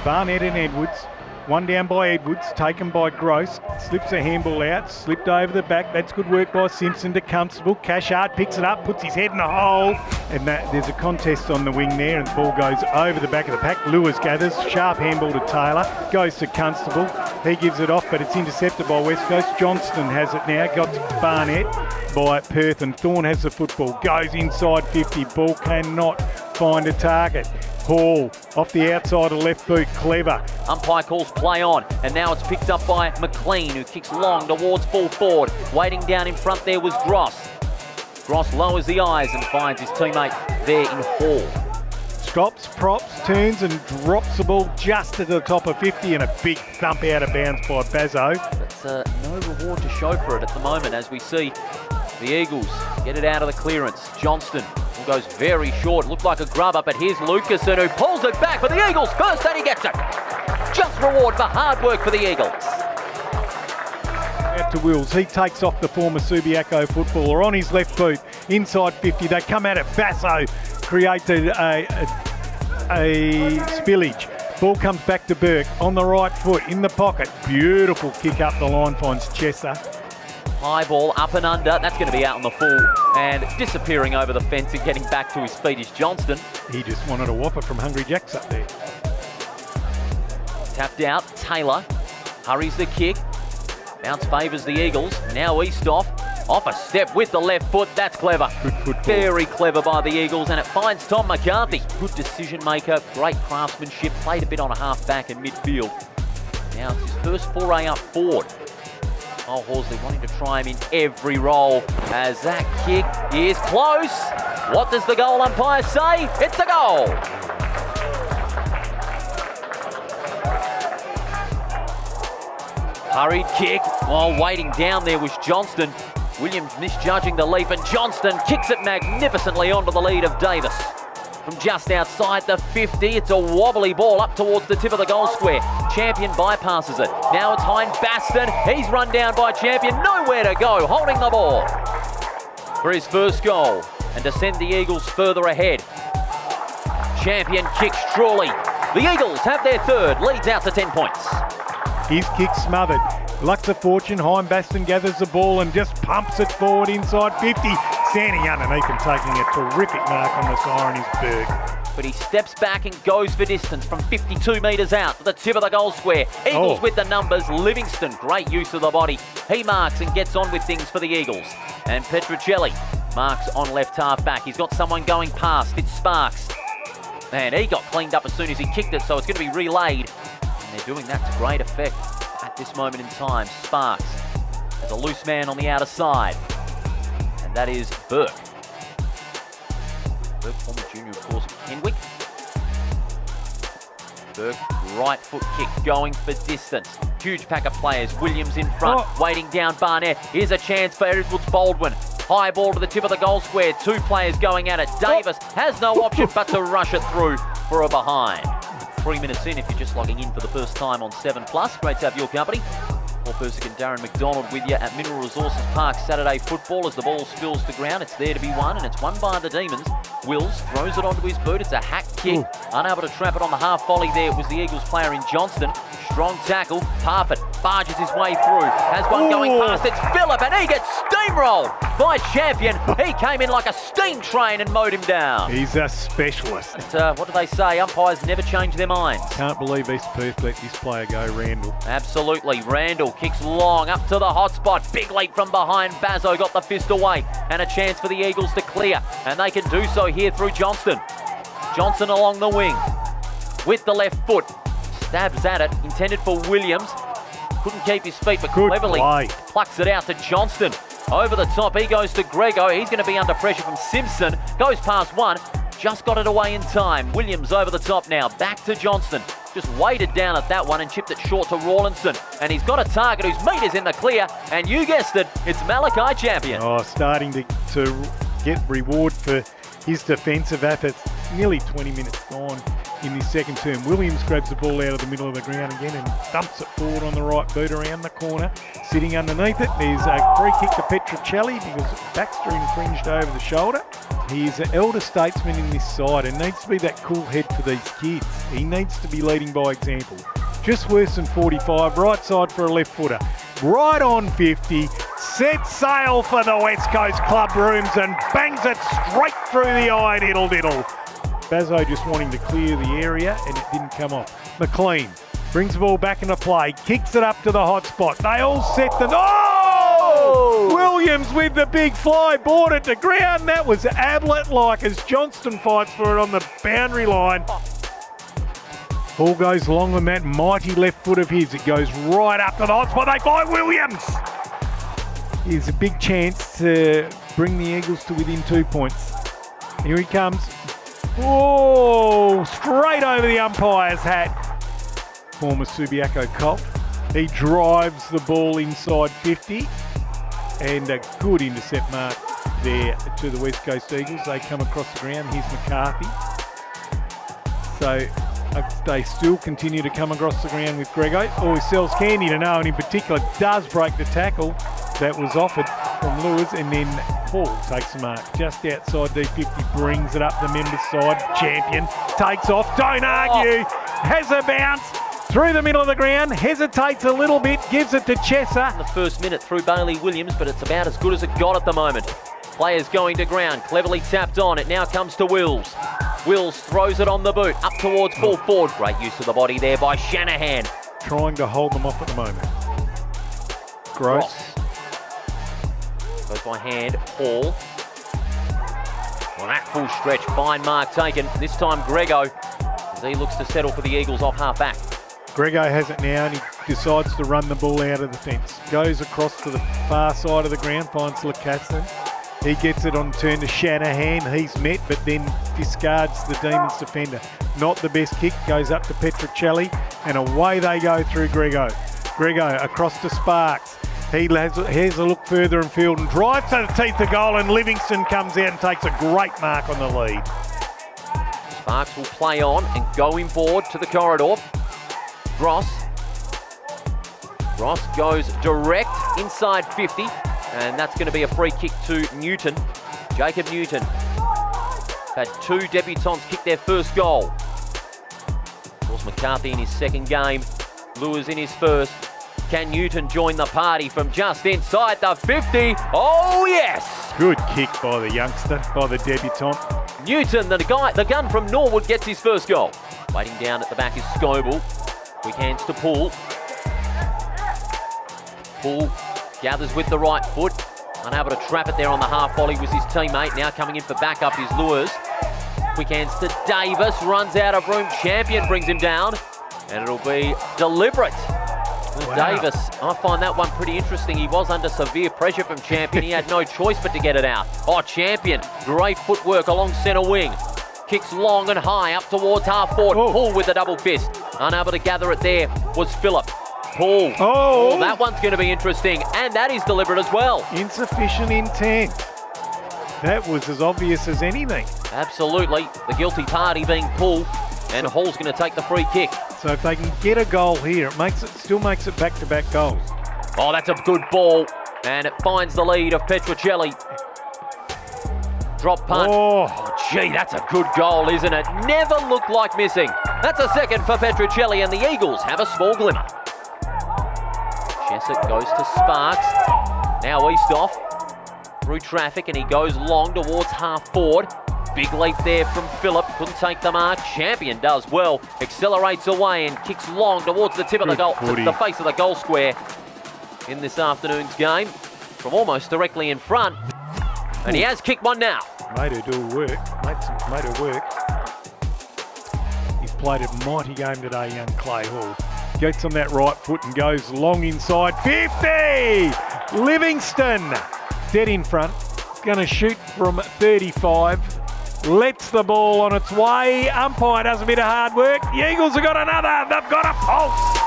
Barnett and Edwards. One down by Edwards, taken by Gross. Slips a handball out, slipped over the back. That's good work by Simpson to Constable. Cashard picks it up, puts his head in the hole. And there's a contest on the wing there, and the ball goes over the back of the pack. Lewis gathers, sharp handball to Taylor. Goes to Constable. He gives it off, but it's intercepted by West Coast. Johnston has it now, got Barnett by Perth, and Thorne has the football. Goes inside 50, ball cannot find a target. Hall off the outside of left boot, clever. Umpire calls play on, and now it's picked up by McLean, who kicks long towards full forward. Waiting down in front there was Gross. Gross lowers the eyes and finds his teammate there in Hall. Stops, props, turns and drops the ball just to the top of 50, and a big thump out of bounds by Bazzo. But no reward to show for it at the moment, as we see the Eagles get it out of the clearance. Johnston goes very short, looked like a grubber, but here's Lucasen who pulls it back for the Eagles first, and he gets it. Just reward for hard work for the Eagles. Out to Wills, he takes off the former Subiaco footballer on his left boot, inside 50. They come out of Basso, create a spillage. Ball comes back to Burke on the right foot, in the pocket. Beautiful kick up the line, finds Chesser. High ball, up and under. That's going to be out on the full. And disappearing over the fence and getting back to his feet is Johnston. He just wanted a whopper from Hungry Jacks up there. Tapped out. Taylor hurries the kick. Bounce favours the Eagles. Now Eastoff off a step with the left foot. That's clever. Good football. Very clever by the Eagles, and it finds Tom McCarthy. Good decision maker, great craftsmanship. Played a bit on a half back and midfield. Now it's his first foray up forward. Oh, Horsley wanting to try him in every role as that kick is close. What does the goal umpire say? It's a goal. Hurried kick while waiting down there was Johnston. Williams misjudging the leap, and Johnston kicks it magnificently onto the lead of Davis. From just outside the 50, it's a wobbly ball up towards the tip of the goal square. Champion bypasses it. Now it's Hein Baston. He's run down by Champion. Nowhere to go, holding the ball for his first goal and to send the Eagles further ahead. Champion kicks Strawley. The Eagles have their third, leads out to 10 points. His kick smothered. Lucks of fortune, Hein Baston gathers the ball and just pumps it forward inside 50. Standing underneath and taking a terrific mark on the siren is Berg. But he steps back and goes for distance from 52 metres out to the tip of the goal square. Eagles with the numbers. Livingston, great use of the body. He marks and gets on with things for the Eagles. And Petruccelli marks on left half back. He's got someone going past. It's Sparks. And he got cleaned up as soon as he kicked it, so it's going to be relayed. And they're doing that to great effect at this moment in time. Sparks has a loose man on the outer side. And that is Burke. Burke, former junior, of course, of Kenwick. Burke, right foot kick, going for distance. Huge pack of players. Williams in front, waiting down Barnett. Here's a chance for Edwards Baldwin. High ball to the tip of the goal square. Two players going at it. Davis has no option but to rush it through for a behind. 3 minutes in if you're just logging in for the first time on 7+. Great to have your company. Paul Persick and Darren McDonald with you at Mineral Resources Park Saturday football as the ball spills to ground. It's there to be won, and it's won by the Demons. Wills throws it onto his boot. It's a hack kick. Unable to trap it on the half volley there. It was the Eagles player in Johnston. Strong tackle. Parfitt barges his way through. Has one going past. It's Phillip, and he gets steamrolled by Champion. He came in like a steam train and mowed him down. He's a specialist. But, what do they say? Umpires never change their minds. Can't believe East Perth let this player go, Randall. Absolutely. Randall kicks long up to the hot spot. Big leap from behind. Bazzo got the fist away. And a chance for the Eagles to clear. And they can do so here through Johnston. Johnson along the wing with the left foot. Stabs at it. Intended for Williams. Couldn't keep his feet, but cleverly plucks it out to Johnston. Over the top, he goes to Grego. He's going to be under pressure from Simpson. Goes past one. Just got it away in time. Williams over the top now. Back to Johnston. Just weighted down at that one and chipped it short to Rawlinson. And he's got a target whose meat is in the clear. And you guessed it, it's Malachi Champion. Starting to get reward for his defensive efforts. Nearly 20 minutes gone in his second term. Williams grabs the ball out of the middle of the ground again and dumps it forward on the right boot around the corner. Sitting underneath it, there's a free kick to Petruccelli because Baxter infringed over the shoulder. He is an elder statesman in this side and needs to be that cool head for these kids. He needs to be leading by example. Just worse than 45, right side for a left footer. Right on 50, sets sail for the West Coast Club rooms and bangs it straight through the eye, diddle. Bazzo just wanting to clear the area and it didn't come off. McLean brings the ball back into play, kicks it up to the hot spot. They all set the... Oh! Williams with the big fly, brought it to ground. That was Ablett-like as Johnston fights for it on the boundary line. Ball goes long on that mighty left foot of his. It goes right up to the hot spot. They find Williams. Here's a big chance to bring the Eagles to within 2 points. Here he comes. Oh, straight over the umpire's hat. Former Subiaco Colt. He drives the ball inside 50 and a good intercept mark there to the West Coast Eagles. They come across the ground. Here's McCarthy. So they still continue to come across the ground with Grego. Oh, he sells candy to no, and in particular does break the tackle that was offered from Lewis, and then Paul takes the mark just outside D50, brings it up the members' side. Champion takes off, don't argue, has a bounce through the middle of the ground, hesitates a little bit, gives it to Chesser. The first minute through Bailey Williams, but it's about as good as it got at the moment. Players going to ground, cleverly tapped on. It now comes to Wills. Wills throws it on the boot, up towards full forward. Great use of the body there by Shanahan. Trying to hold them off at the moment. Gross. Goes by hand, Hall. Well, that full stretch, fine mark taken. This time Grego, as he looks to settle for the Eagles off half back. Grego has it now and he decides to run the ball out of the fence. Goes across to the far side of the ground, finds Lacaston. He gets it on turn to Shanahan. He's met, but then discards the Demons defender. Not the best kick. Goes up to Petrocelli, and away they go through Grego. Grego across to Sparks. He has a look further in field and drives to the teeth of goal, and Livingston comes out and takes a great mark on the lead. Sparks will play on and go inboard to the corridor. Ross goes direct inside 50. And that's going to be a free kick to Newton. Jacob Newton had two debutants kick their first goal. Of course, McCarthy in his second game. Lewis in his first. Can Newton join the party from just inside the 50? Oh, yes! Good kick by the youngster, by the debutant. Newton, the gun from Norwood, gets his first goal. Waiting down at the back is Scoble. Quick hands to Poole. Poole gathers with the right foot. Unable to trap it there on the half volley was his teammate. Now coming in for backup is Lewis. Quick hands to Davis. Runs out of room. Champion brings him down. And it'll be deliberate. Wow. Davis, I find that one pretty interesting. He was under severe pressure from Champion. He had no choice but to get it out. Oh, Champion. Great footwork along centre wing. Kicks long and high up towards half forward. Pull with the double fist. Unable to gather it there was Phillip. Paul. Oh, that one's going to be interesting, and that is deliberate as well. Insufficient intent. That was as obvious as anything. Absolutely. The guilty party being Paul, and Hall's going to take the free kick. So if they can get a goal here, it still makes it back-to-back goals. Oh, that's a good ball, and it finds the lead of Petrocelli. Drop punt. Oh, gee, that's a good goal, isn't it? Never looked like missing. That's a second for Petrocelli, and the Eagles have a small glimmer. Chesset goes to Sparks. Now Eastoff through traffic, and he goes long towards half forward. Big leap there from Phillip. Couldn't take the mark. Champion does well. Accelerates away and kicks long towards the tip of the goal, the face of the goal square in this afternoon's game from almost directly in front. And he has kicked one now. Made her do work. Made her work. He's played a mighty game today, young Clay Hall. Gets on that right foot and goes long inside 50! Livingston dead in front. Going to shoot from 35. Lets the ball on its way. Umpire does a bit of hard work. The Eagles have got another. They've got a pulse.